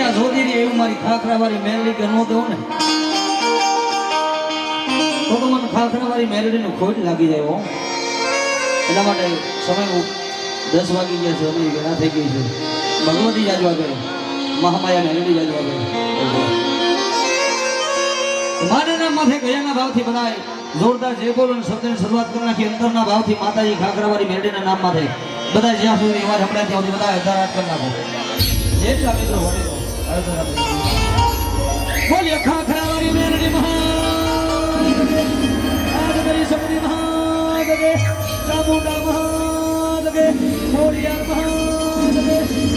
અહીંયા જોતી રહી એવું મારી ખાખરાવાળી મેલડી કે નો દઉં ને તો મને ખાખરાવાળી મેલડીનું ખોટ લાગી જાય હો. એટલા માટે સમય 10 વાગી ગયા છે, અમે ઘણા થઈ ગઈ છે. ભગવતી જાજવા કરે, મહામાયા મેલડી જાજવા કરે. માના માથે ગયાના ભાવથી બનાય જોરદાર જય બોલો અને શબ્દની શરૂઆત કરી નાખી. અંતરના ભાવથી માતાજી ખાખરાવાળી મેલડીના નામ માથે બધા જ્યાં સુધી અવાજ હમણાં ત્યાં સુધી બધા હજારાત કરી નાખો. જેટલા મિત્રો વડે બોલ્યો ખાખરાવાળી મેલડી મહાદેવ, સબરી મહાદેવ, ચામુંડા મહાદેવ, ખોડિયાર મહાદેવ,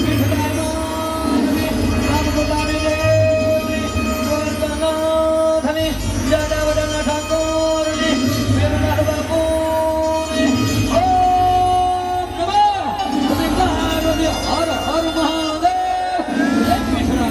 વિઠ્ઠલ મહાદેવ, રામગોપાલ દેવ, ગોરધનાથની જાડાવડના ઠાકોરની મેરનાર બાપુની ઓમ નમઃ શિવાય, હર હર મહાદેવ, જય વિઠ્ઠલ.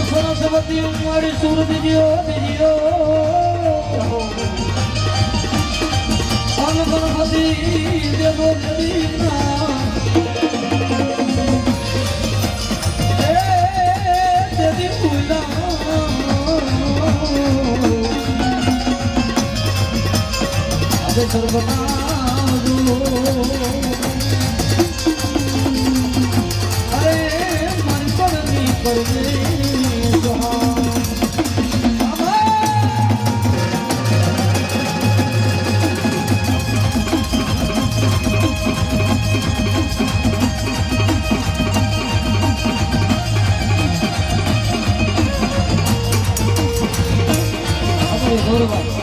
સરસ્વતી મારી સુરત જીઓ ગણપતિ દેવો દેવી સર્વના અરે મારી પડની કરજે ધન્યવાદ.